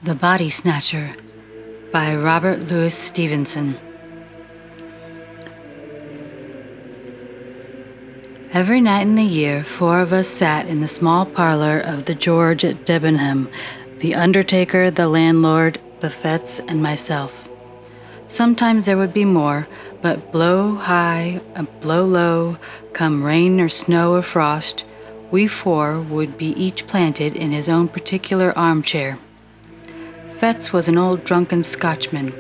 The Body Snatcher by Robert Louis Stevenson. Every night in the year, 4 of us sat in the small parlor of the George at Debenham, the undertaker, the landlord, the Fetts, and myself. Sometimes there would be more, but blow high, blow low, come rain or snow or frost, we 4 would be each planted in his own particular armchair. Fetts was an old drunken Scotchman,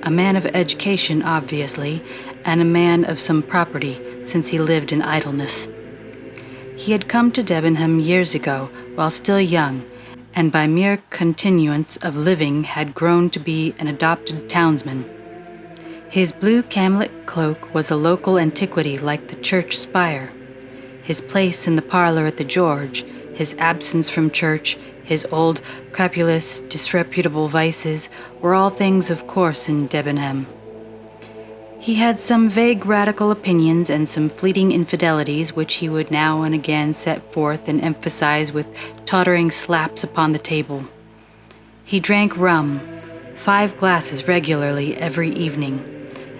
a man of education, obviously, and a man of some property, since he lived in idleness. He had come to Debenham years ago, while still young, and by mere continuance of living had grown to be an adopted townsman. His blue camlet cloak was a local antiquity like the church spire. His place in the parlor at the George, his absence from church, his old, crapulous, disreputable vices were all things of course in Debenham. He had some vague radical opinions and some fleeting infidelities which he would now and again set forth and emphasize with tottering slaps upon the table. He drank rum, 5 glasses regularly every evening,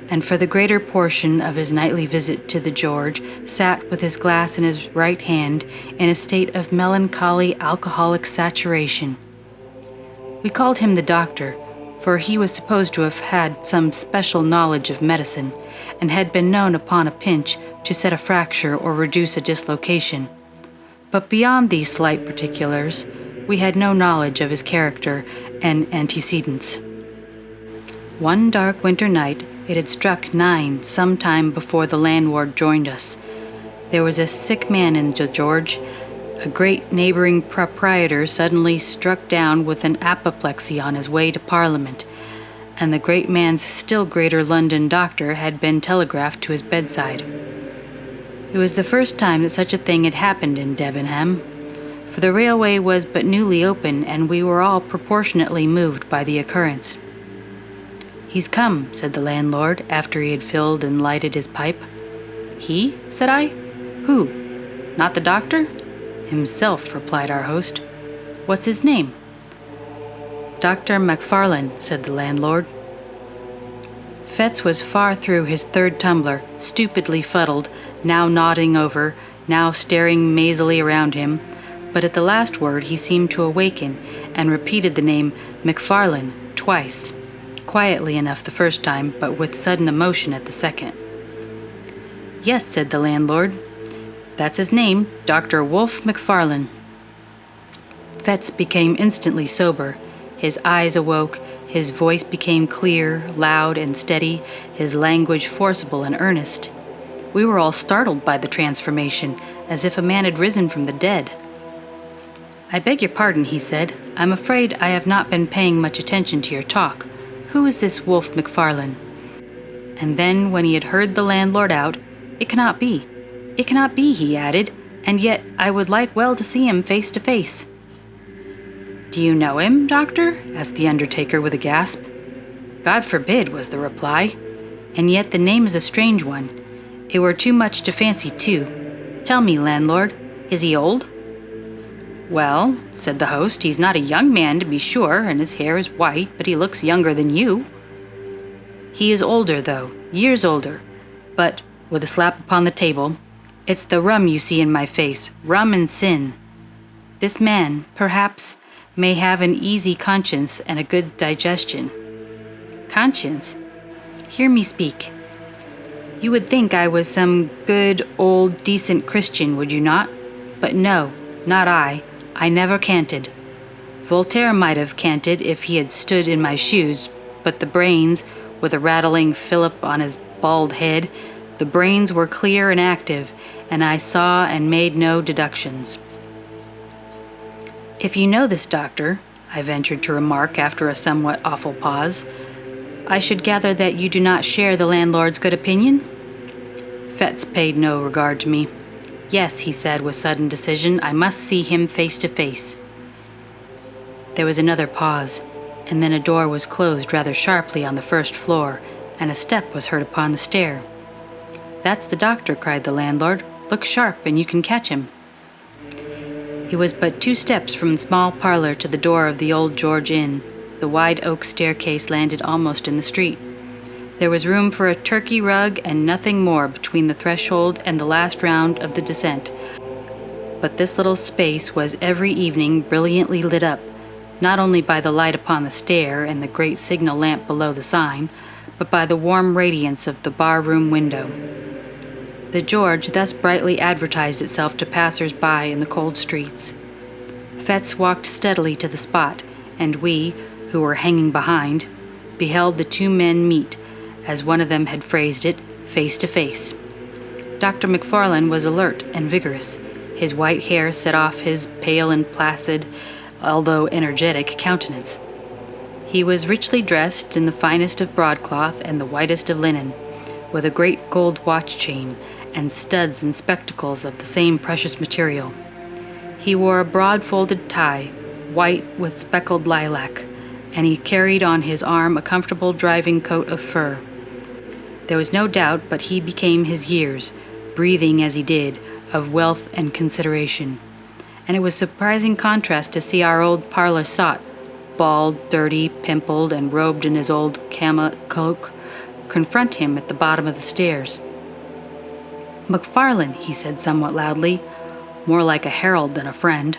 and for the greater portion of his nightly visit to the George sat with his glass in his right hand in a state of melancholy alcoholic saturation. We called him the doctor, for he was supposed to have had some special knowledge of medicine, and had been known upon a pinch to set a fracture or reduce a dislocation. But beyond these slight particulars, we had no knowledge of his character and antecedents. One dark winter night, it had struck 9 some time before the landlord joined us. There was a sick man in the George. A great neighboring proprietor suddenly struck down with an apoplexy on his way to Parliament, and the great man's still greater London doctor had been telegraphed to his bedside. It was the first time that such a thing had happened in Debenham, for the railway was but newly open, and we were all proportionately moved by the occurrence. "He's come," said the landlord, after he had filled and lighted his pipe. "He?" said I. "Who? Not the doctor?" "Himself," replied our host. "What's his name?" "Dr. Macfarlane," said the landlord. Fetts was far through his 3rd tumbler, stupidly fuddled, now nodding over, now staring mazily around him, but at the last word he seemed to awaken, and repeated the name Macfarlane twice. Quietly enough the first time, but with sudden emotion at the second. "Yes," said the landlord. "That's his name, Dr. Wolfe Macfarlane." Fetts became instantly sober. His eyes awoke, his voice became clear, loud, and steady, his language forcible and earnest. We were all startled by the transformation, as if a man had risen from the dead. "I beg your pardon," he said. "I'm afraid I have not been paying much attention to your talk. Who is this Wolfe Macfarlane?" And then, when he had heard the landlord out, "It cannot be. It cannot be," he added, "and yet I would like well to see him face to face." "Do you know him, doctor?" asked the undertaker with a gasp. "God forbid," was the reply, "and yet the name is a strange one. It were too much to fancy, too. Tell me, landlord, is he old?" "Well," said the host, "he's not a young man, to be sure, and his hair is white, but he looks younger than you." "He is older, though, years older. But," with a slap upon the table, "it's the rum you see in my face, rum and sin. This man, perhaps, may have an easy conscience and a good digestion." "Conscience? Hear me speak. You would think I was some good, old, decent Christian, would you not? But no, not I. I never canted. Voltaire might have canted if he had stood in my shoes, but the brains, with a rattling fillip on his bald head, the brains were clear and active, and I saw and made no deductions." "If you know this doctor," I ventured to remark after a somewhat awful pause, "I should gather that you do not share the landlord's good opinion?" Fetts paid no regard to me. "Yes," he said with sudden decision, "I must see him face to face." There was another pause, and then a door was closed rather sharply on the 1st floor, and a step was heard upon the stair. "That's the doctor," cried the landlord. "Look sharp, and you can catch him." He was but 2 steps from the small parlor to the door of the old George Inn, the wide oak staircase landed almost in the street. There was room for a turkey rug and nothing more between the threshold and the last round of the descent. But this little space was every evening brilliantly lit up, not only by the light upon the stair and the great signal lamp below the sign, but by the warm radiance of the bar-room window. The George thus brightly advertised itself to passers-by in the cold streets. Fetz walked steadily to the spot, and we, who were hanging behind, beheld the two men meet, as one of them had phrased it, face to face. Dr. McFarlane was alert and vigorous. His white hair set off his pale and placid, although energetic, countenance. He was richly dressed in the finest of broadcloth and the whitest of linen, with a great gold watch chain and studs and spectacles of the same precious material. He wore a broad-folded tie, white with speckled lilac, and he carried on his arm a comfortable driving coat of fur. There was no doubt but he became his years, breathing as he did, of wealth and consideration. And it was a surprising contrast to see our old parlor sot, bald, dirty, pimpled, and robed in his old cama cloak, confront him at the bottom of the stairs. "McFarlane," he said somewhat loudly, more like a herald than a friend.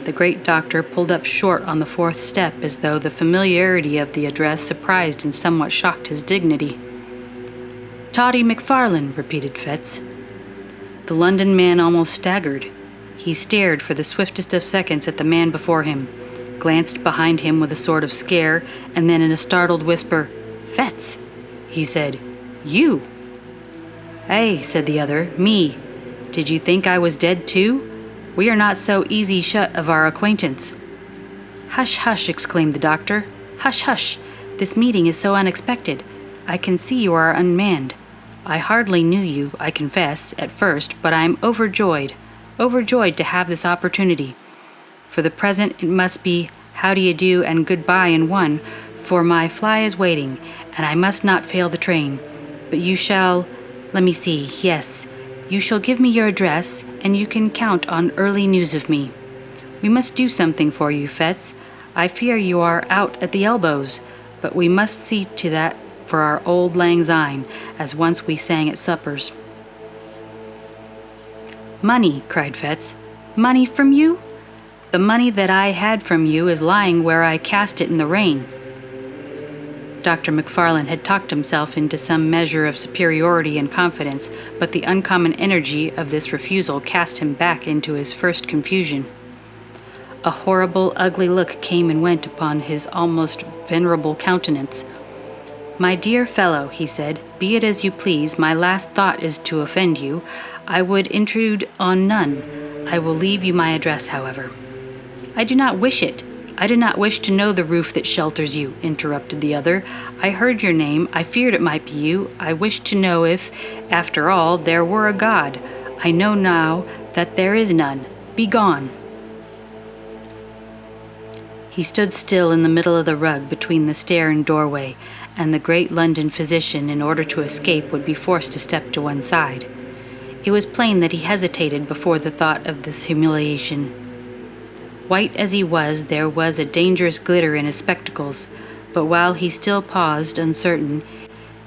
The great doctor pulled up short on the fourth step as though the familiarity of the address surprised and somewhat shocked his dignity. "Toddy McFarlane," repeated Fetz. The London man almost staggered. He stared for the swiftest of seconds at the man before him, glanced behind him with a sort of scare, and then in a startled whisper, "Fetz," he said, "you!" "Ay," said the other, "me. Did you think I was dead too? We are not so easy shut of our acquaintance." "Hush, hush," exclaimed the doctor. "Hush, hush. This meeting is so unexpected. I can see you are unmanned. I hardly knew you, I confess, at first, but I am overjoyed to have this opportunity. For the present it must be how do you do and goodbye in one, for my fly is waiting, and I must not fail the train. But you shall, let me see, yes, you shall give me your address, and you can count on early news of me. We must do something for you, Fetz. I fear you are out at the elbows, but we must see to that for our old lang syne, as once we sang at suppers." "Money," cried Fetz. "Money from you? The money that I had from you is lying where I cast it in the rain." Dr. McFarlane had talked himself into some measure of superiority and confidence, but the uncommon energy of this refusal cast him back into his first confusion. A horrible, ugly look came and went upon his almost venerable countenance. "My dear fellow," he said, "be it as you please. My last thought is to offend you. I would intrude on none. I will leave you my address, however." "I do not wish it. I do not wish to know the roof that shelters you," interrupted the other. "I heard your name. I feared it might be you. I wished to know if, after all, there were a God. I know now that there is none. Be gone." He stood still in the middle of the rug between the stair and doorway, and the great London physician, in order to escape, would be forced to step to one side. It was plain that he hesitated before the thought of this humiliation. White as he was, there was a dangerous glitter in his spectacles, but while he still paused, uncertain,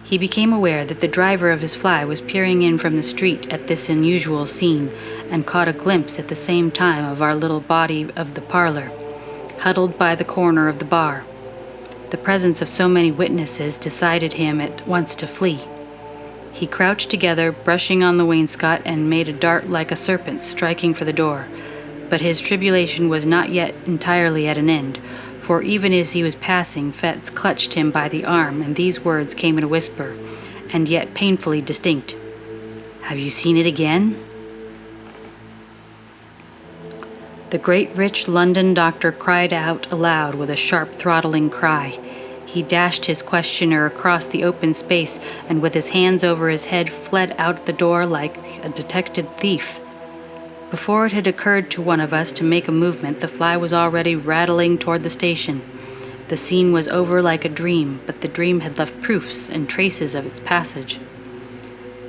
he became aware that the driver of his fly was peering in from the street at this unusual scene, and caught a glimpse at the same time of our little body of the parlor, huddled by the corner of the bar. The presence of so many witnesses decided him at once to flee. He crouched together, brushing on the wainscot, and made a dart like a serpent, striking for the door. But his tribulation was not yet entirely at an end, for even as he was passing, Fetz clutched him by the arm, and these words came in a whisper, and yet painfully distinct. "Have you seen it again?" The great rich London doctor cried out aloud with a sharp throttling cry. He dashed his questioner across the open space, and with his hands over his head fled out the door like a detected thief. Before it had occurred to one of us to make a movement, the fly was already rattling toward the station. The scene was over like a dream, but the dream had left proofs and traces of its passage.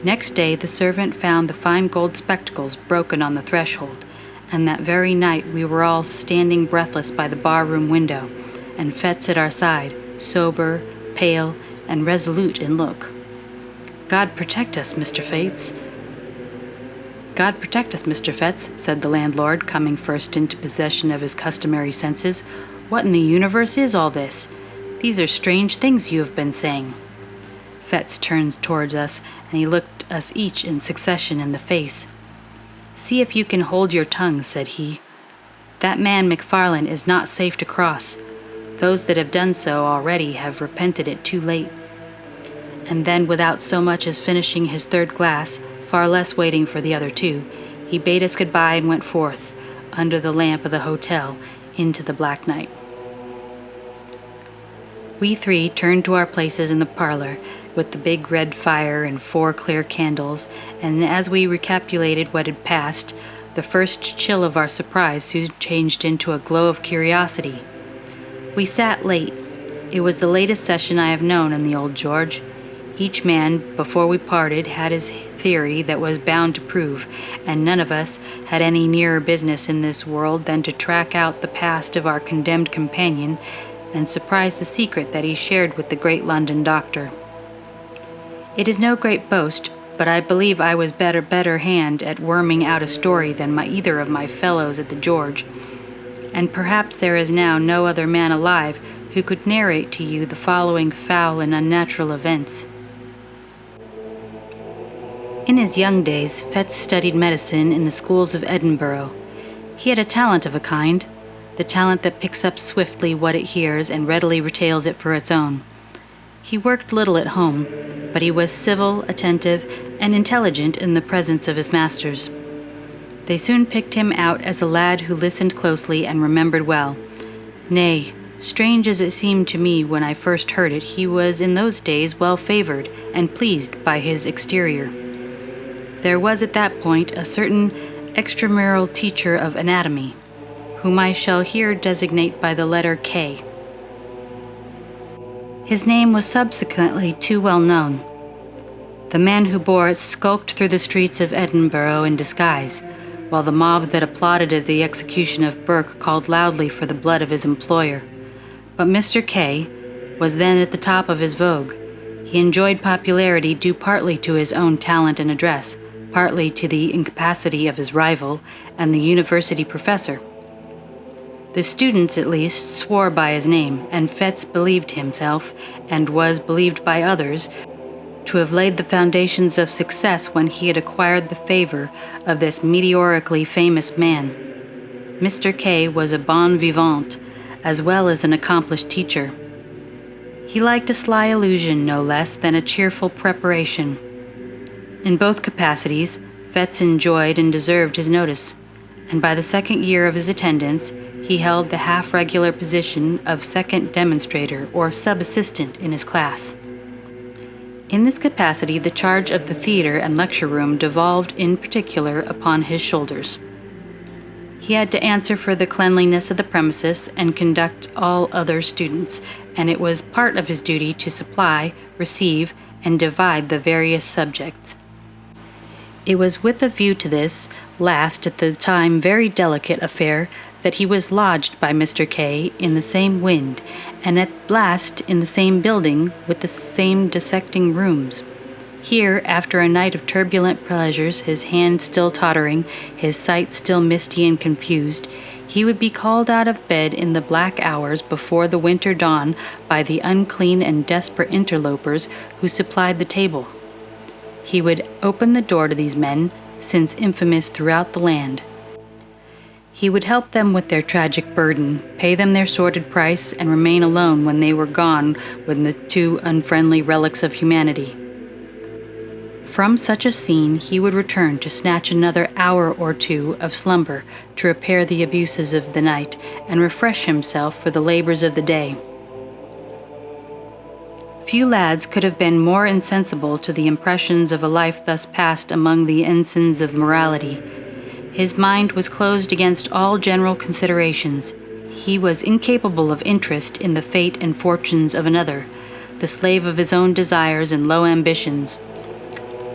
Next day the servant found the fine gold spectacles broken on the threshold, and that very night we were all standing breathless by the bar-room window, and Fetz at our side, sober, pale, and resolute in look. "God protect us, Mr. Fetz," said the landlord, coming first into possession of his customary senses. "What in the universe is all this? These are strange things you have been saying." Fetz turned towards us, and he looked us each in succession in the face. "See if you can hold your tongues," said he. "That man McFarlane is not safe to cross. Those that have done so already have repented it too late." And then, without so much as finishing his third glass, far less waiting for the other two, he bade us goodbye and went forth, under the lamp of the hotel, into the black night. We three turned to our places in the parlor, with the big red fire and 4 clear candles, and as we recapitulated what had passed, the first chill of our surprise soon changed into a glow of curiosity. We sat late. It was the latest session I have known in the Old George. Each man, before we parted, had his theory that was bound to prove, and none of us had any nearer business in this world than to track out the past of our condemned companion and surprise the secret that he shared with the great London doctor. It is no great boast, but I believe I was better hand at worming out a story than either of my fellows at the George, and perhaps there is now no other man alive who could narrate to you the following foul and unnatural events. In his young days, Fetz studied medicine in the schools of Edinburgh. He had a talent of a kind, the talent that picks up swiftly what it hears and readily retails it for its own. He worked little at home, but he was civil, attentive, and intelligent in the presence of his masters. They soon picked him out as a lad who listened closely and remembered well. Nay, strange as it seemed to me when I first heard it, he was in those days well favored and pleased by his exterior. There was at that point a certain extramural teacher of anatomy, whom I shall here designate by the letter K. His name was subsequently too well known. The man who bore it skulked through the streets of Edinburgh in disguise, while the mob that applauded at the execution of Burke called loudly for the blood of his employer. But Mr. K was then at the top of his vogue. He enjoyed popularity due partly to his own talent and address, partly to the incapacity of his rival and the university professor. The students, at least, swore by his name, and Fetz believed himself, and was believed by others, to have laid the foundations of success when he had acquired the favor of this meteorically famous man. Mr. K was a bon vivant, as well as an accomplished teacher. He liked a sly allusion no less than a cheerful preparation. In both capacities, Fetz enjoyed and deserved his notice, and by the second year of his attendance, he held the half-regular position of second demonstrator or sub-assistant in his class. In this capacity, the charge of the theater and lecture room devolved in particular upon his shoulders. He had to answer for the cleanliness of the premises and conduct all other students, and it was part of his duty to supply, receive, and divide the various subjects. It was with a view to this last, at the time very delicate affair, that he was lodged by Mr. K in the same wind, and at last in the same building with the same dissecting rooms. Here, after a night of turbulent pleasures, his hand still tottering, his sight still misty and confused, he would be called out of bed in the black hours before the winter dawn by the unclean and desperate interlopers who supplied the table. He would open the door to these men, since infamous throughout the land. He would help them with their tragic burden, pay them their sordid price, and remain alone when they were gone with the 2 unfriendly relics of humanity. From such a scene he would return to snatch another hour or 2 of slumber to repair the abuses of the night and refresh himself for the labors of the day. Few lads could have been more insensible to the impressions of a life thus passed among the ensigns of morality. His mind was closed against all general considerations. He was incapable of interest in the fate and fortunes of another, the slave of his own desires and low ambitions.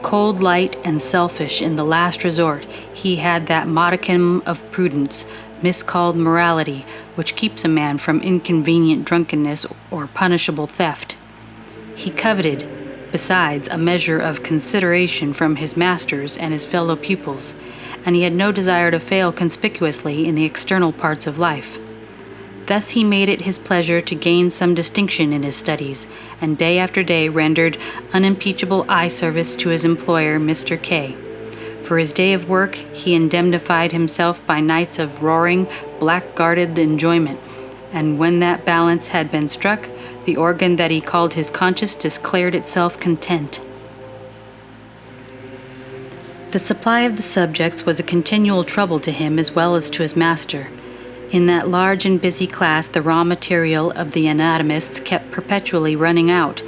Cold, light, and selfish in the last resort, he had that modicum of prudence, miscalled morality, which keeps a man from inconvenient drunkenness or punishable theft. He coveted, besides, a measure of consideration from his masters and his fellow pupils, and he had no desire to fail conspicuously in the external parts of life. Thus he made it his pleasure to gain some distinction in his studies, and day after day rendered unimpeachable eye service to his employer, Mr. K. For his day of work he indemnified himself by nights of roaring, blackguarded enjoyment, and when that balance had been struck, the organ that he called his conscience declared itself content. The supply of the subjects was a continual trouble to him as well as to his master. In that large and busy class, the raw material of the anatomists kept perpetually running out,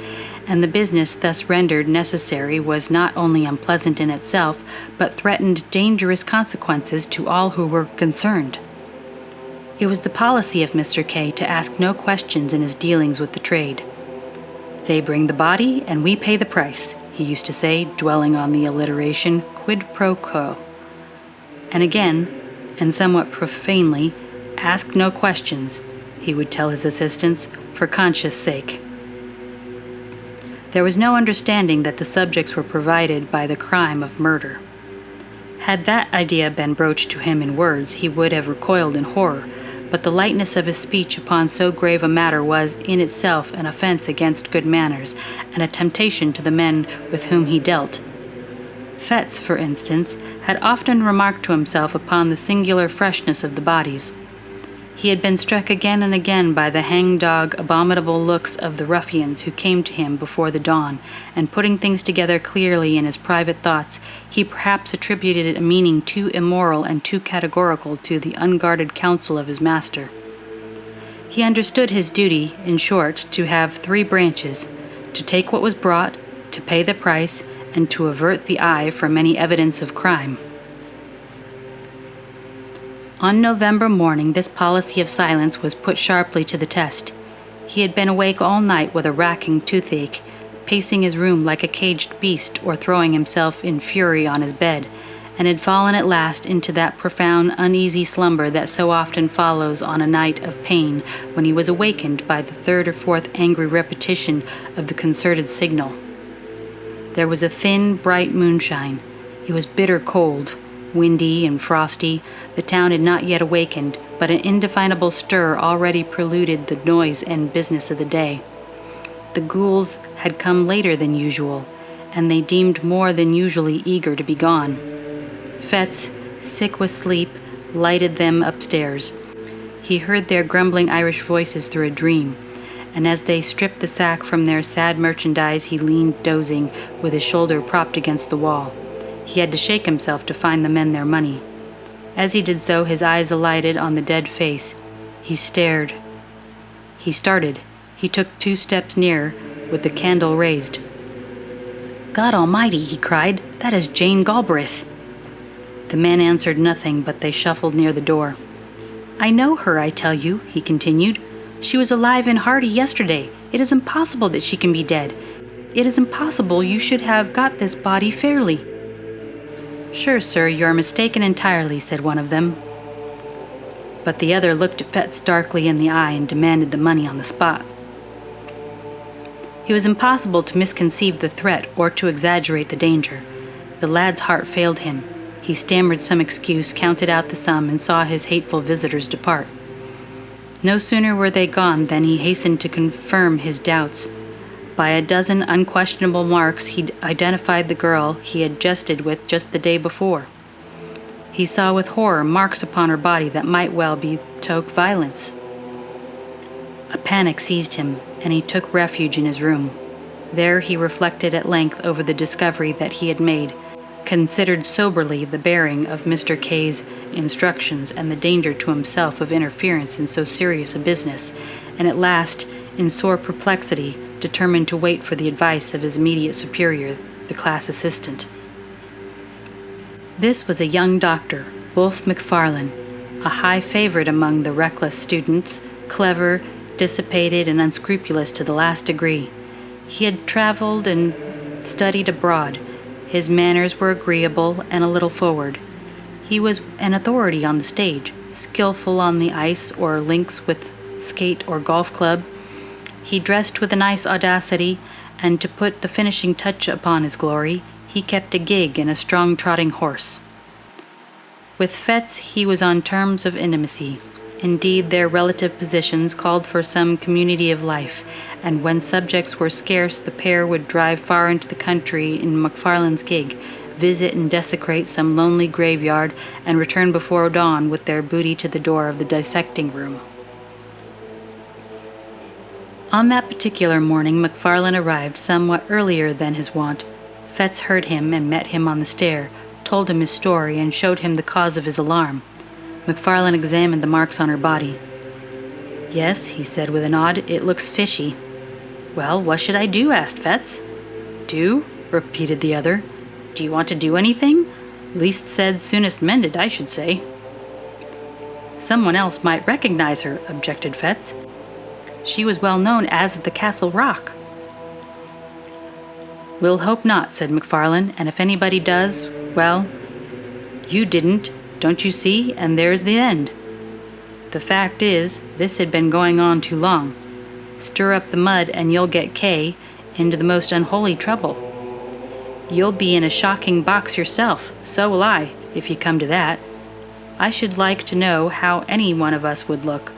and the business thus rendered necessary was not only unpleasant in itself, but threatened dangerous consequences to all who were concerned. It was the policy of Mr. K to ask no questions in his dealings with the trade. "They bring the body, and we pay the price," he used to say, dwelling on the alliteration quid pro quo. And again, and somewhat profanely, "Ask no questions," he would tell his assistants, "for conscience sake." There was no understanding that the subjects were provided by the crime of murder. Had that idea been broached to him in words, he would have recoiled in horror, but the lightness of his speech upon so grave a matter was in itself an offense against good manners, and a temptation to the men with whom he dealt. Fetz, for instance, had often remarked to himself upon the singular freshness of the bodies. He had been struck again and again by the hang-dog, abominable looks of the ruffians who came to him before the dawn, and putting things together clearly in his private thoughts, he perhaps attributed a meaning too immoral and too categorical to the unguarded counsel of his master. He understood his duty, in short, to have three branches: to take what was brought, to pay the price, and to avert the eye from any evidence of crime. On November morning, this policy of silence was put sharply to the test. He had been awake all night with a racking toothache, pacing his room like a caged beast or throwing himself in fury on his bed, and had fallen at last into that profound, uneasy slumber that so often follows on a night of pain when he was awakened by the third or fourth angry repetition of the concerted signal. There was a thin, bright moonshine. It was bitter cold, windy and frosty. The town had not yet awakened, but an indefinable stir already preluded the noise and business of the day. The ghouls had come later than usual, and they deemed more than usually eager to be gone. Fetz, sick with sleep, lighted them upstairs. He heard their grumbling Irish voices through a dream, and as they stripped the sack from their sad merchandise, he leaned dozing, with his shoulder propped against the wall. He had to shake himself to find the men their money. As he did so, his eyes alighted on the dead face. He stared. He started. He took 2 steps nearer, with the candle raised. "God Almighty!" he cried. "That is Jane Galbraith." The men answered nothing, but they shuffled near the door. "I know her, I tell you," he continued. "She was alive and hearty yesterday. It is impossible that she can be dead. It is impossible you should have got this body fairly." "Sure, sir, you are mistaken entirely," said one of them. But the other looked Fetz darkly in the eye and demanded the money on the spot. It was impossible to misconceive the threat or to exaggerate the danger. The lad's heart failed him. He stammered some excuse, counted out the sum, and saw his hateful visitors depart. No sooner were they gone than he hastened to confirm his doubts. By a dozen unquestionable marks, he identified the girl he had jested with just the day before. He saw with horror marks upon her body that might well betoken violence. A panic seized him, and he took refuge in his room. There he reflected at length over the discovery that he had made, considered soberly the bearing of Mr. K.'s instructions and the danger to himself of interference in so serious a business, and at last, in sore perplexity, determined to wait for the advice of his immediate superior, the class assistant. This was a young doctor, Wolfe McFarlane, a high favorite among the reckless students, clever, dissipated, and unscrupulous to the last degree. He had traveled and studied abroad. His manners were agreeable and a little forward. He was an authority on the stage, skillful on the ice or links with skate or golf club. He dressed with a nice audacity, and to put the finishing touch upon his glory, he kept a gig and a strong trotting horse. With Fetz he was on terms of intimacy. Indeed, their relative positions called for some community of life, and when subjects were scarce, the pair would drive far into the country in McFarlane's gig, visit and desecrate some lonely graveyard, and return before dawn with their booty to the door of the dissecting room. On that particular morning, McFarlane arrived somewhat earlier than his wont. Fetz heard him and met him on the stair, told him his story, and showed him the cause of his alarm. McFarlane examined the marks on her body. "Yes," he said with a nod, "it looks fishy." "Well, what should I do?" asked Fetz. "Do?" repeated the other. "Do you want to do anything? Least said, soonest mended, I should say." "Someone else might recognize her," objected Fetz. "She was well known as the Castle Rock." "We'll hope not," said McFarlane, "and if anybody does, well, you didn't, don't you see, and there's the end. The fact is, this had been going on too long. Stir up the mud and you'll get Kay into the most unholy trouble. You'll be in a shocking box yourself, so will I, if you come to that. I should like to know how any one of us would look,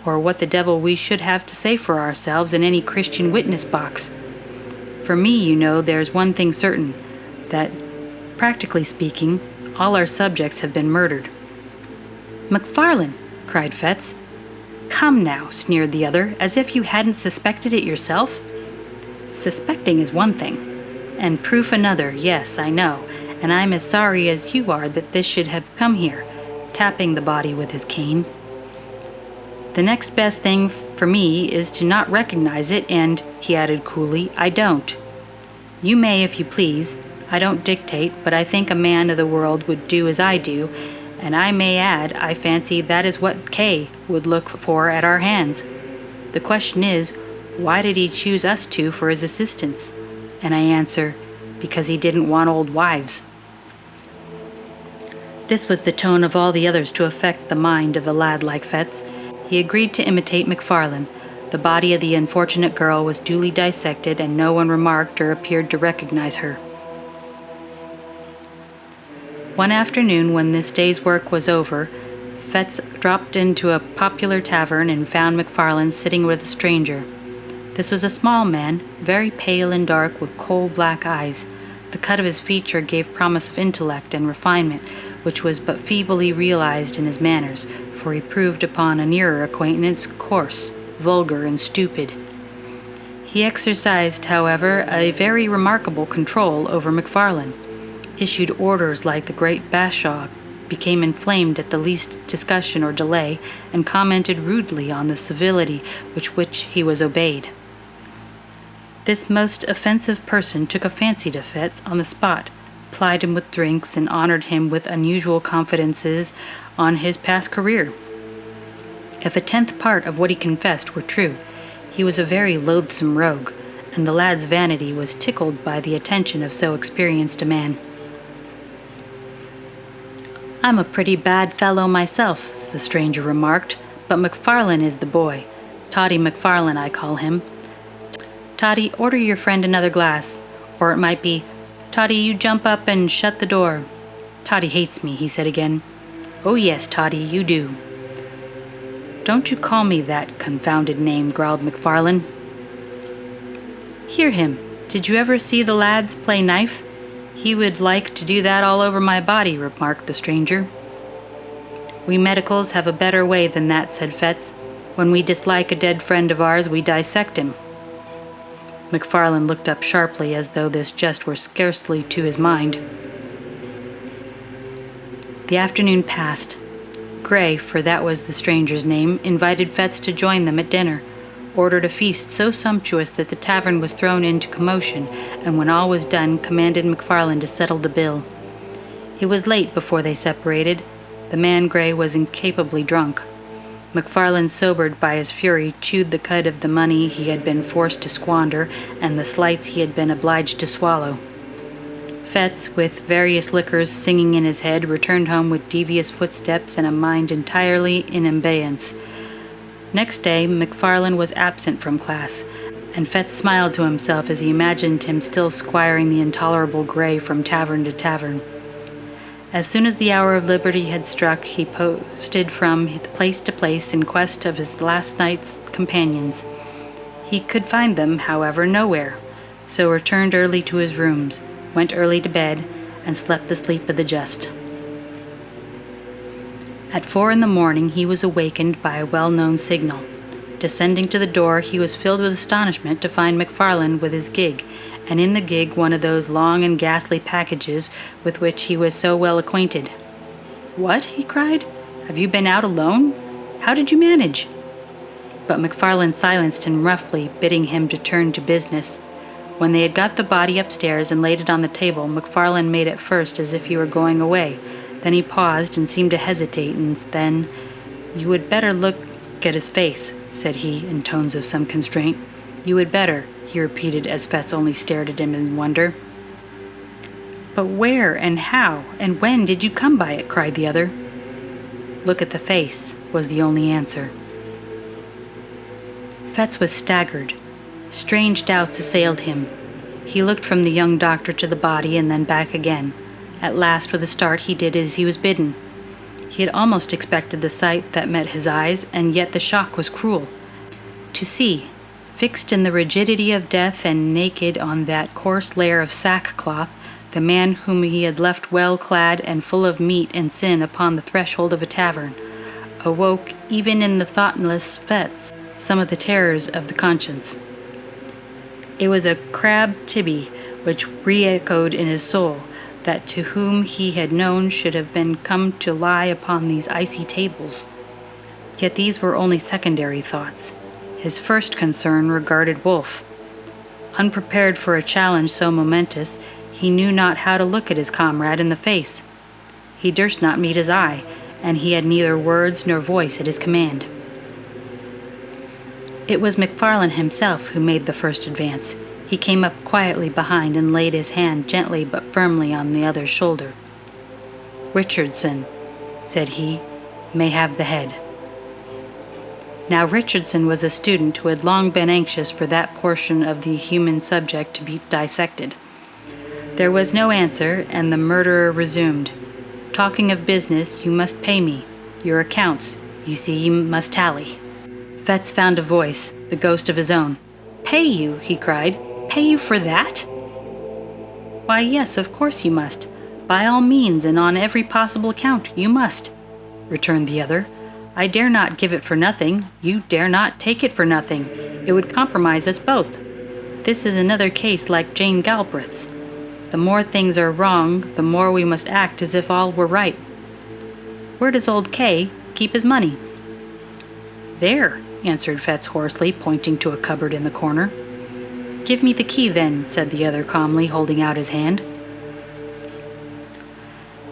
or what the devil we should have to say for ourselves in any Christian witness box. For me, you know, there's one thing certain, that, practically speaking, all our subjects have been murdered." "McFarlane!" cried Fetz. "Come now," sneered the other, "as if you hadn't suspected it yourself." "Suspecting is one thing, and proof another, yes, I know, and I'm as sorry as you are that this should have come here," tapping the body with his cane. "The next best thing for me is to not recognize it, and," he added coolly, "I don't. You may if you please. I don't dictate, but I think a man of the world would do as I do, and I may add, I fancy that is what Kay would look for at our hands. The question is, why did he choose us two for his assistants? And I answer, because he didn't want old wives." This was the tone of all the others to affect the mind of a lad like Fetz. He agreed to imitate McFarlane. The body of the unfortunate girl was duly dissected, and no one remarked or appeared to recognize her. One afternoon, when this day's work was over, Fetz dropped into a popular tavern and found McFarlane sitting with a stranger. This was a small man, very pale and dark, with coal-black eyes. The cut of his feature gave promise of intellect and refinement, which was but feebly realized in his manners, for he proved upon a nearer acquaintance coarse, vulgar, and stupid. He exercised, however, a very remarkable control over McFarlane, issued orders like the great Bashaw, became inflamed at the least discussion or delay, and commented rudely on the civility with which he was obeyed. This most offensive person took a fancy to Fetz on the spot, plied him with drinks, and honored him with unusual confidences on his past career. If a 10th part of what he confessed were true, he was a very loathsome rogue, and the lad's vanity was tickled by the attention of so experienced a man. "I'm a pretty bad fellow myself," the stranger remarked, "but McFarlane is the boy. Toddy McFarlane, I call him. Toddy, order your friend another glass. Or it might be, Toddy, you jump up and shut the door. Toddy hates me," he said again. "Oh yes, Toddy, you do." "Don't you call me that confounded name," growled McFarlane. "Hear him. Did you ever see the lads play knife? He would like to do that all over my body," remarked the stranger. "We medicals have a better way than that," said Fetz. "When we dislike a dead friend of ours, we dissect him." McFarlane looked up sharply, as though this jest were scarcely to his mind. The afternoon passed. Gray, for that was the stranger's name, invited Fetz to join them at dinner, ordered a feast so sumptuous that the tavern was thrown into commotion, and when all was done, commanded McFarlane to settle the bill. It was late before they separated. The man Gray was incapably drunk. McFarlane, sobered by his fury, chewed the cud of the money he had been forced to squander and the slights he had been obliged to swallow. Fetz, with various liquors singing in his head, returned home with devious footsteps and a mind entirely in abeyance. Next day, McFarlane was absent from class, and Fetz smiled to himself as he imagined him still squiring the intolerable Gray from tavern to tavern. As soon as the hour of liberty had struck, he posted from place to place in quest of his last night's companions. He could find them, however, nowhere, so returned early to his rooms, went early to bed, and slept the sleep of the just. At 4 a.m, he was awakened by a well-known signal. Descending to the door, he was filled with astonishment to find McFarlane with his gig, and in the gig one of those long and ghastly packages with which he was so well acquainted. "What?" he cried. "Have you been out alone? How did you manage?" But McFarlane silenced him roughly, bidding him to turn to business. When they had got the body upstairs and laid it on the table, McFarlane made at first as if he were going away. Then he paused and seemed to hesitate, and then, "You would better look at his face," said he, in tones of some constraint. "You would better," he repeated, as Fetz only stared at him in wonder. "But where and how and when did you come by it?" cried the other. "Look at the face," was the only answer. Fetz was staggered. Strange doubts assailed him. He looked from the young doctor to the body and then back again. At last, with a start, he did as he was bidden. He had almost expected the sight that met his eyes, and yet the shock was cruel. To see, fixed in the rigidity of death and naked on that coarse layer of sackcloth, the man whom he had left well clad and full of meat and sin upon the threshold of a tavern, awoke even in the thoughtless Fetz some of the terrors of the conscience. It was a crab tibby which re-echoed in his soul, that to whom he had known should have been come to lie upon these icy tables. Yet these were only secondary thoughts. His first concern regarded Wolfe. Unprepared for a challenge so momentous, he knew not how to look at his comrade in the face. He durst not meet his eye, and he had neither words nor voice at his command. It was McFarlane himself who made the first advance. He came up quietly behind and laid his hand gently but firmly on the other's shoulder. "Richardson," said he, "may have the head." Now Richardson was a student who had long been anxious for that portion of the human subject to be dissected. There was no answer, and the murderer resumed. "Talking of business, you must pay me. Your accounts, you see, must tally." Fetz found a voice, the ghost of his own. "Pay you?" he cried. "Pay you for that?" "Why, yes, of course you must. By all means, and on every possible account, you must," returned the other. "I dare not give it for nothing. You dare not take it for nothing. It would compromise us both. This is another case like Jane Galbraith's. The more things are wrong, the more we must act as if all were right. Where does old K keep his money?" "There," answered Fetz hoarsely, pointing to a cupboard in the corner. "Give me the key, then," said the other calmly, holding out his hand.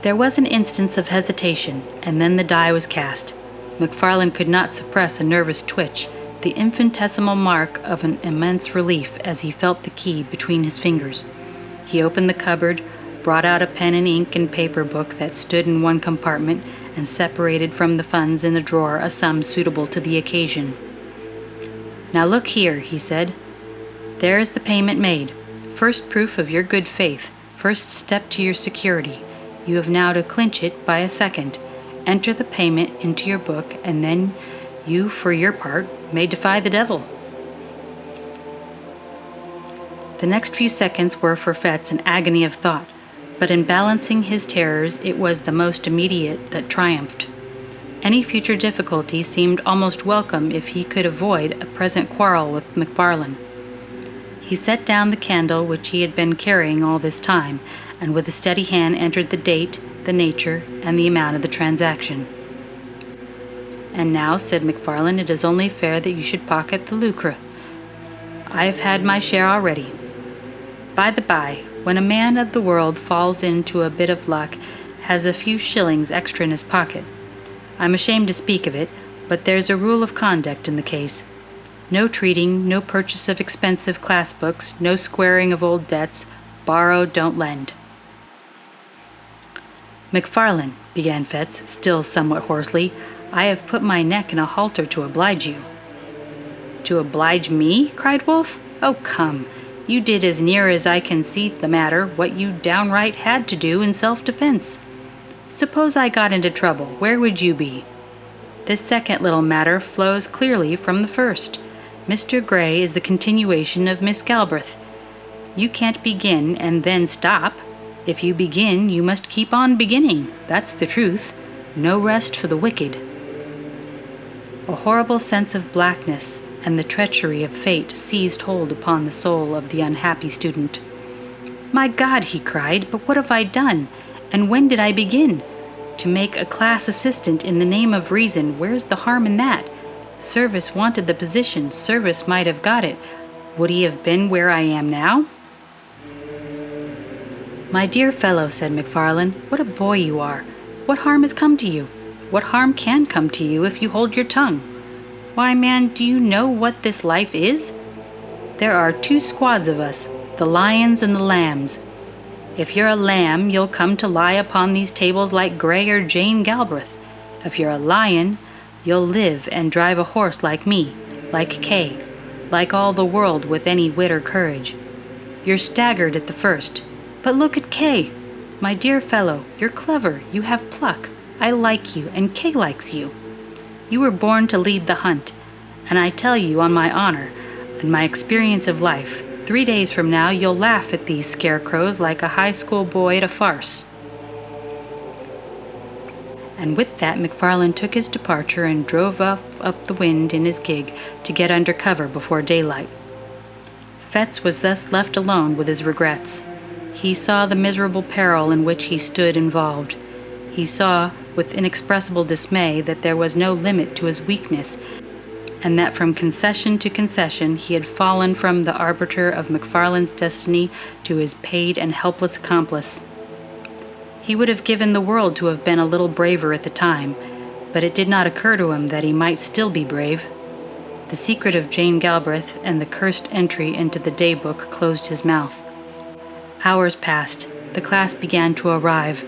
There was an instant of hesitation, and then the die was cast. McFarlane could not suppress a nervous twitch, the infinitesimal mark of an immense relief as he felt the key between his fingers. He opened the cupboard, brought out a pen and ink and paper book that stood in one compartment, and separated from the funds in the drawer a sum suitable to the occasion. "Now look here," he said. "There is the payment made. First proof of your good faith, first step to your security. You have now to clinch it by a second. Enter the payment into your book, and then you, for your part, may defy the devil." The next few seconds were for Fetz an agony of thought, but in balancing his terrors it was the most immediate that triumphed. Any future difficulty seemed almost welcome if he could avoid a present quarrel with McFarlane. He set down the candle which he had been carrying all this time, and with a steady hand entered the date, the nature, and the amount of the transaction. "And now," said McFarlane, "it is only fair that you should pocket the lucre. I have had my share already. By the by, when a man of the world falls into a bit of luck, has a few shillings extra in his pocket. I'm ashamed to speak of it, but there's a rule of conduct in the case. No treating, no purchase of expensive class books, no squaring of old debts. Borrow, don't lend." "McFarlane," began Fetz, still somewhat hoarsely, "I have put my neck in a halter to oblige you." "To oblige me?" cried Wolfe. "Oh, come! You did, as near as I can see the matter, what you downright had to do in self-defense. Suppose I got into trouble, where would you be? This second little matter flows clearly from the first. Mr. Gray is the continuation of Miss Galbraith. You can't begin and then stop. If you begin, you must keep on beginning. That's the truth. No rest for the wicked." A horrible sense of blackness and the treachery of fate seized hold upon the soul of the unhappy student. "My God," he cried, "but what have I done? And when did I begin? To make a class assistant in the name of reason, where's the harm in that? Service wanted the position, Service might have got it. Would he have been where I am now?" "My dear fellow," said McFarlane, "what a boy you are. What harm has come to you? What harm can come to you if you hold your tongue? Why, man, do you know what this life is? There are two squads of us, the lions and the lambs. If you're a lamb, you'll come to lie upon these tables like Gray or Jane Galbraith. If you're a lion, you'll live and drive a horse like me, like Kay, like all the world with any wit or courage. You're staggered at the first. But look at Kay. My dear fellow, you're clever, you have pluck. I like you, and Kay likes you. You were born to lead the hunt, and I tell you on my honor and my experience of life, 3 days from now you'll laugh at these scarecrows like a high school boy at a farce." And with that McFarlane took his departure and drove off up the wind in his gig to get under cover before daylight. Fetz was thus left alone with his regrets. He saw the miserable peril in which he stood involved. He saw, with inexpressible dismay, that there was no limit to his weakness, and that from concession to concession he had fallen from the arbiter of McFarlane's destiny to his paid and helpless accomplice. He would have given the world to have been a little braver at the time, but it did not occur to him that he might still be brave. The secret of Jane Galbraith and the cursed entry into the day-book closed his mouth. Hours passed. The class began to arrive.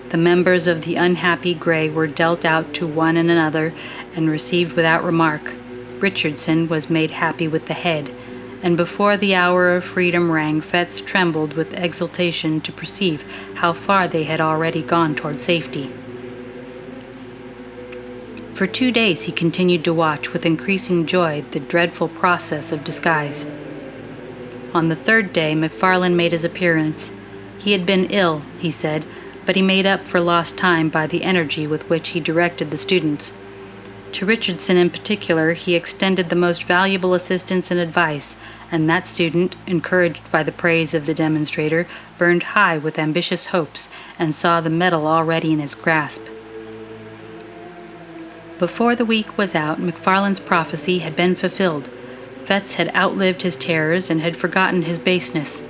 The members of the unhappy Gray were dealt out to one and another and received without remark. Richardson was made happy with the head, and before the hour of freedom rang, Fetz trembled with exultation to perceive how far they had already gone toward safety. For 2 days he continued to watch with increasing joy the dreadful process of disguise. On the 3rd day McFarlane made his appearance. He had been ill, he said, but he made up for lost time by the energy with which he directed the students. To Richardson in particular he extended the most valuable assistance and advice, and that student, encouraged by the praise of the demonstrator, burned high with ambitious hopes and saw the medal already in his grasp. Before the week was out, McFarlane's prophecy had been fulfilled. Fetz had outlived his terrors and had forgotten his baseness.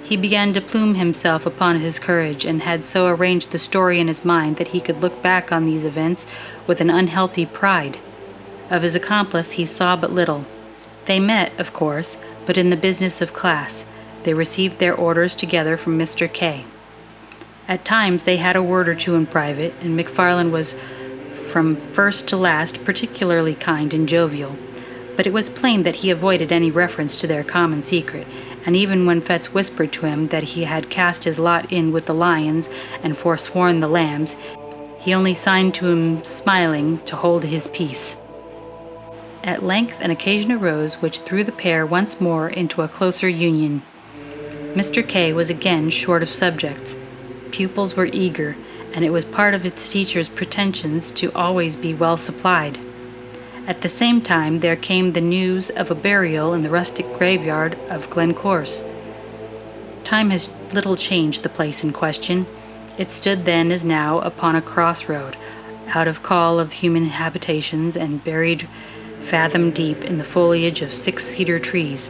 He began to plume himself upon his courage, and had so arranged the story in his mind that he could look back on these events with an unhealthy pride. Of his accomplice he saw but little. They met, of course, but in the business of class. They received their orders together from Mr. K. At times they had a word or two in private, and McFarlane was from first to last particularly kind and jovial. But it was plain that he avoided any reference to their common secret, and even when Fetz whispered to him that he had cast his lot in with the lions and forsworn the lambs, he only signed to him, smiling, to hold his peace. At length an occasion arose which threw the pair once more into a closer union. Mr. K. was again short of subjects. Pupils were eager, and it was part of its teacher's pretensions to always be well supplied. At the same time there came the news of a burial in the rustic graveyard of Glencorse. Time has little changed the place in question. It stood then as now upon a crossroad, out of call of human habitations, and buried fathom deep in the foliage of 6-cedar trees.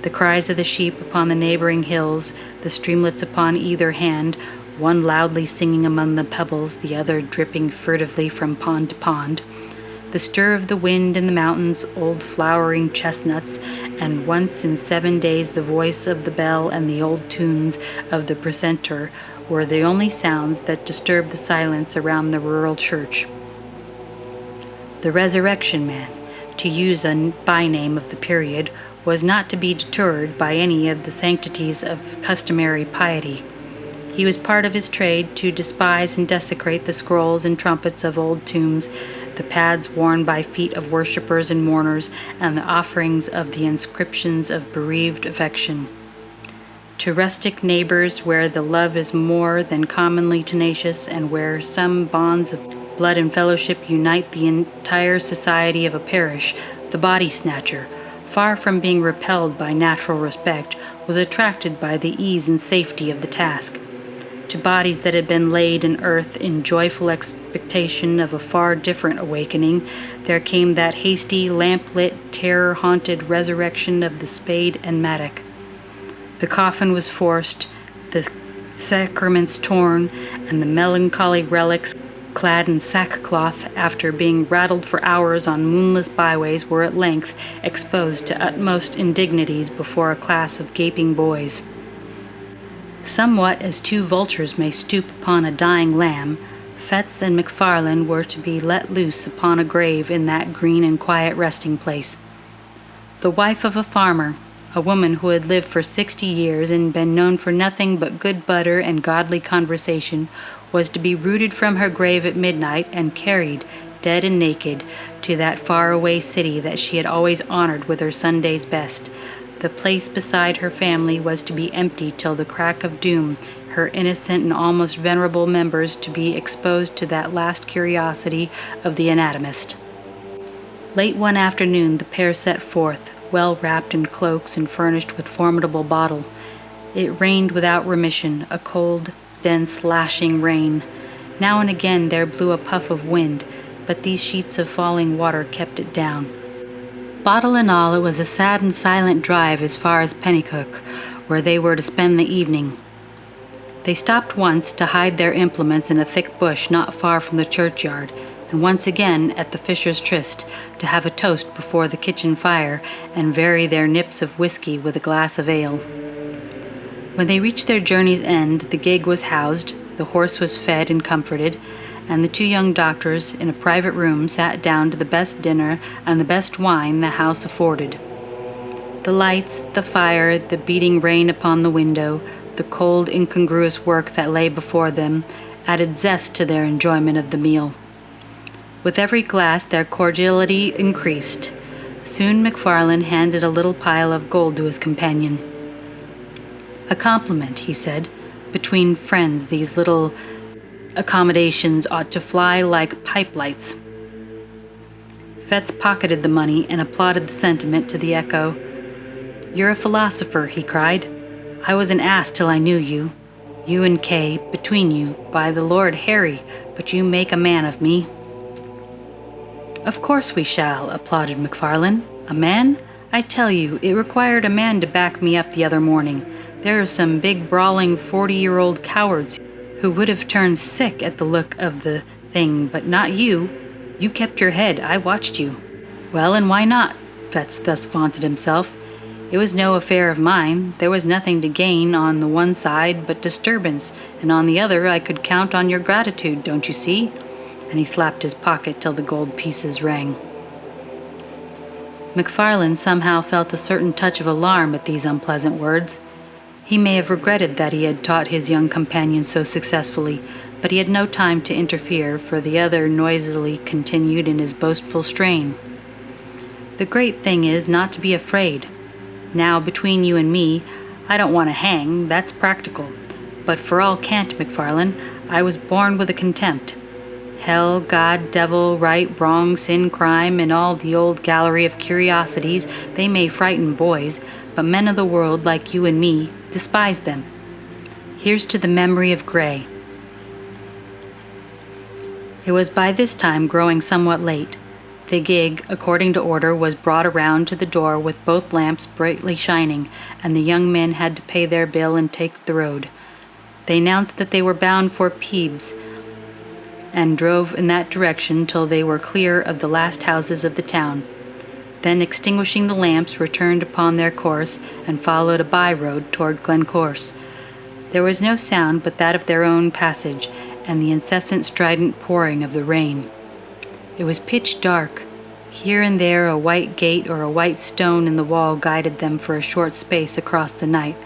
The cries of the sheep upon the neighboring hills, the streamlets upon either hand, one loudly singing among the pebbles, the other dripping furtively from pond to pond, the the stir of the wind in the mountains, old flowering chestnuts, and once in 7 days the voice of the bell and the old tunes of the precentor were the only sounds that disturbed the silence around the rural church. The Resurrection Man, to use a byname of the period, was not to be deterred by any of the sanctities of customary piety. He was part of his trade to despise and desecrate the scrolls and trumpets of old tombs, the pads worn by feet of worshippers and mourners, and the offerings of the inscriptions of bereaved affection. To rustic neighbors where the love is more than commonly tenacious, and where some bonds of blood and fellowship unite the entire society of a parish, the body snatcher, far from being repelled by natural respect, was attracted by the ease and safety of the task. To bodies that had been laid in earth in joyful expectation of a far different awakening, there came that hasty, lamp-lit, terror-haunted resurrection of the spade and mattock. The coffin was forced, the sacraments torn, and the melancholy relics, clad in sackcloth after being rattled for hours on moonless byways, were at length exposed to utmost indignities before a class of gaping boys. Somewhat as two vultures may stoop upon a dying lamb, Fetz and McFarlane were to be let loose upon a grave in that green and quiet resting place. The wife of a farmer, a woman who had lived for 60 years and been known for nothing but good butter and godly conversation, was to be rooted from her grave at midnight and carried, dead and naked, to that far-away city that she had always honored with her Sunday's best. The place beside her family was to be empty till the crack of doom, her innocent and almost venerable members to be exposed to that last curiosity of the anatomist. Late one afternoon the pair set forth, well wrapped in cloaks and furnished with formidable bottle. It rained without remission, a cold, dense, lashing rain. Now and again there blew a puff of wind, but these sheets of falling water kept it down. Bottle and all, it was a sad and silent drive as far as Pennycook, where they were to spend the evening. They stopped once to hide their implements in a thick bush not far from the churchyard, and once again at the Fisher's Tryst, to have a toast before the kitchen fire and vary their nips of whiskey with a glass of ale. When they reached their journey's end, the gig was housed, the horse was fed and comforted, and the two young doctors, in a private room, sat down to the best dinner and the best wine the house afforded. The lights, the fire, the beating rain upon the window, the cold, incongruous work that lay before them, added zest to their enjoyment of the meal. With every glass their cordiality increased. Soon McFarlane handed a little pile of gold to his companion. "A compliment," he said. "Between friends these little accommodations ought to fly like pipe lights." Fetz pocketed the money and applauded the sentiment to the echo. "You're a philosopher," he cried. "I was an ass till I knew you. You and Kay, between you, by the Lord Harry, but you make a man of me." "Of course we shall," applauded McFarlane. "A man? I tell you, it required a man to back me up the other morning. There are some big, brawling, 40-year-old cowards who would have turned sick at the look of the thing, but not you. You kept your head. I watched you." "Well, and why not?" Fetz thus vaunted himself. "It was no affair of mine. There was nothing to gain on the one side but disturbance, and on the other I could count on your gratitude, don't you see?" And he slapped his pocket till the gold pieces rang. McFarlane somehow felt a certain touch of alarm at these unpleasant words. He may have regretted that he had taught his young companion so successfully, but he had no time to interfere, for the other noisily continued in his boastful strain. "The great thing is not to be afraid. Now, between you and me, I don't want to hang, that's practical. But for all cant, McFarlane, I was born with a contempt. Hell, God, devil, right, wrong, sin, crime, and all the old gallery of curiosities, they may frighten boys, but men of the world like you and me despise them. Here's to the memory of Gray." It was by this time growing somewhat late. The gig, according to order, was brought around to the door with both lamps brightly shining, and the young men had to pay their bill and take the road. They announced that they were bound for Peebles, and drove in that direction till they were clear of the last houses of the town. Then, extinguishing the lamps, returned upon their course and followed a by-road toward Glencorse. There was no sound but that of their own passage and the incessant strident pouring of the rain. It was pitch dark. Here and there a white gate or a white stone in the wall guided them for a short space across the night,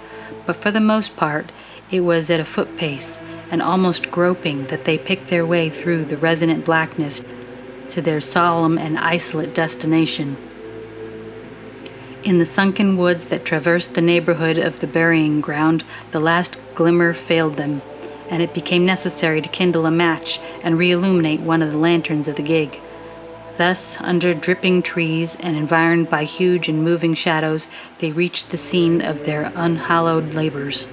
but for the most part it was at a foot pace, and almost groping, that they picked their way through the resonant blackness to their solemn and isolate destination. In the sunken woods that traversed the neighborhood of the burying ground, the last glimmer failed them, and it became necessary to kindle a match and re-illuminate one of the lanterns of the gig. Thus, under dripping trees and environed by huge and moving shadows, they reached the scene of their unhallowed labors.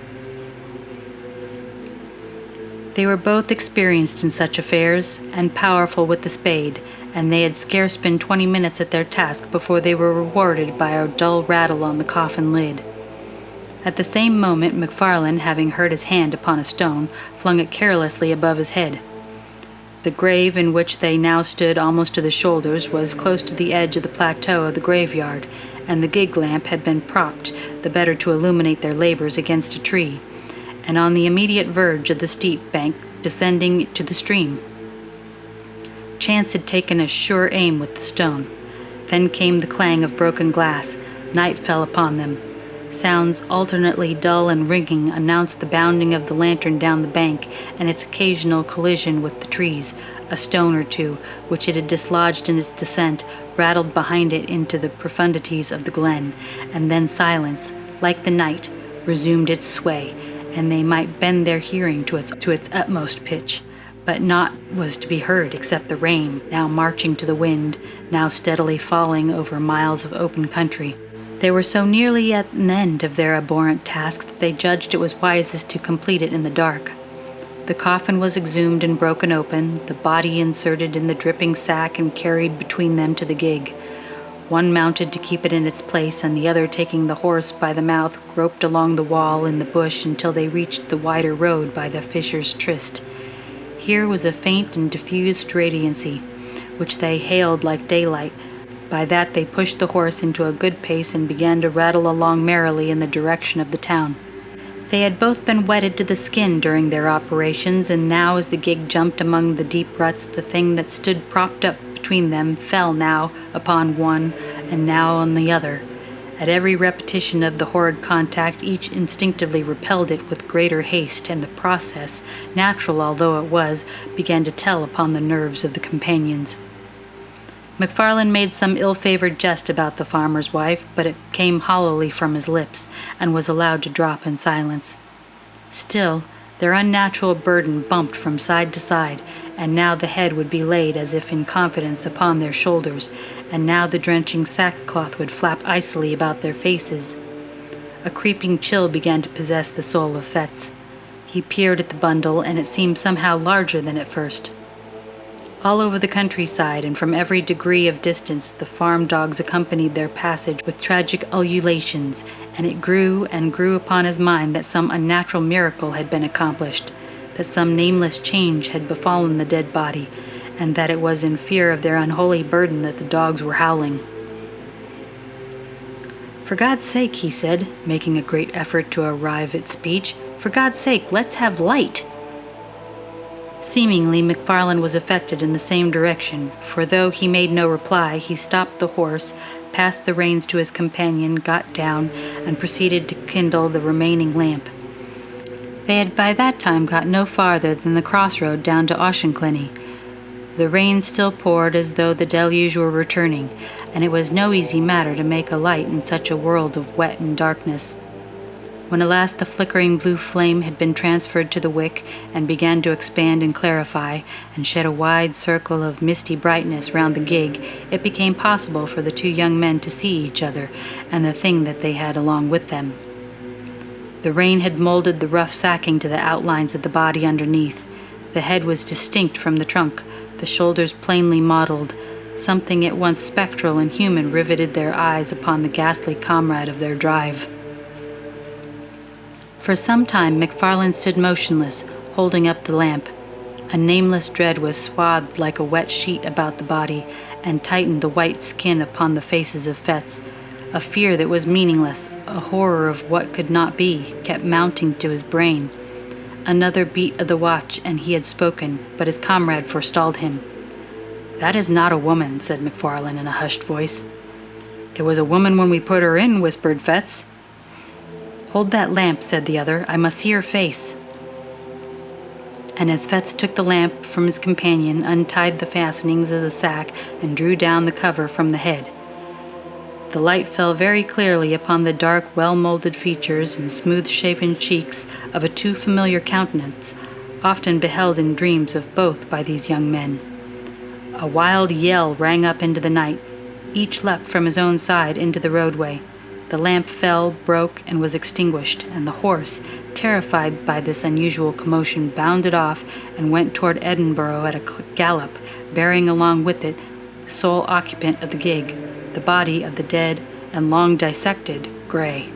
They were both experienced in such affairs, and powerful with the spade, and they had scarce been 20 minutes at their task before they were rewarded by a dull rattle on the coffin lid. At the same moment, MacFarlane, having hurt his hand upon a stone, flung it carelessly above his head. The grave in which they now stood almost to the shoulders was close to the edge of the plateau of the graveyard, and the gig lamp had been propped, the better to illuminate their labors, against a tree, and on the immediate verge of the steep bank descending to the stream. Chance had taken a sure aim with the stone. Then came the clang of broken glass. Night fell upon them. Sounds alternately dull and ringing announced the bounding of the lantern down the bank and its occasional collision with the trees. A stone or two, which it had dislodged in its descent, rattled behind it into the profundities of the glen, and then silence, like the night, resumed its sway, and they might bend their hearing to its utmost pitch. But naught was to be heard except the rain, now marching to the wind, now steadily falling over miles of open country. They were so nearly at an end of their abhorrent task that they judged it was wisest to complete it in the dark. The coffin was exhumed and broken open, the body inserted in the dripping sack and carried between them to the gig. One mounted to keep it in its place, and the other, taking the horse by the mouth, groped along the wall in the bush until they reached the wider road by the Fisher's Tryst. Here was a faint and diffused radiancy, which they hailed like daylight. By that they pushed the horse into a good pace and began to rattle along merrily in the direction of the town. They had both been wetted to the skin during their operations, and now as the gig jumped among the deep ruts, the thing that stood propped up between them fell now upon one and now on the other. At every repetition of the horrid contact, each instinctively repelled it with greater haste, and the process, natural although it was, began to tell upon the nerves of the companions. MacFarlane made some ill-favored jest about the farmer's wife, but it came hollowly from his lips, and was allowed to drop in silence. Still, their unnatural burden bumped from side to side, and now the head would be laid as if in confidence upon their shoulders, and now the drenching sackcloth would flap icily about their faces. A creeping chill began to possess the soul of Fetz. He peered at the bundle, and it seemed somehow larger than at first. All over the countryside, and from every degree of distance, the farm dogs accompanied their passage with tragic ululations, and it grew and grew upon his mind that some unnatural miracle had been accomplished, that some nameless change had befallen the dead body, and that it was in fear of their unholy burden that the dogs were howling. "For God's sake," he said, making a great effort to arrive at speech, "for God's sake, let's have light." Seemingly, MacFarlane was affected in the same direction, for though he made no reply, he stopped the horse, passed the reins to his companion, got down, and proceeded to kindle the remaining lamp. They had by that time got no farther than the crossroad down to Auchenclinny. The rain still poured as though the deluge were returning, and it was no easy matter to make a light in such a world of wet and darkness. When at last the flickering blue flame had been transferred to the wick and began to expand and clarify, and shed a wide circle of misty brightness round the gig, it became possible for the two young men to see each other and the thing that they had along with them. The rain had molded the rough sacking to the outlines of the body underneath. The head was distinct from the trunk, the shoulders plainly modelled. Something at once spectral and human riveted their eyes upon the ghastly comrade of their drive. For some time MacFarlane stood motionless, holding up the lamp. A nameless dread was swathed like a wet sheet about the body and tightened the white skin upon the faces of Fets. A fear that was meaningless, a horror of what could not be, kept mounting to his brain. Another beat of the watch, and he had spoken, but his comrade forestalled him. "That is not a woman," said McFarlane in a hushed voice. "It was a woman when we put her in," whispered Fets. "Hold that lamp," said the other. "I must see her face." And as Fets took the lamp from his companion, untied the fastenings of the sack, and drew down the cover from the head, the light fell very clearly upon the dark, well-molded features and smooth-shaven cheeks of a too familiar countenance, often beheld in dreams of both by these young men. A wild yell rang up into the night. Each leapt from his own side into the roadway. The lamp fell, broke, and was extinguished, and the horse, terrified by this unusual commotion, bounded off and went toward Edinburgh at a gallop, bearing along with it the sole occupant of the gig, the body of the dead and long dissected Gray.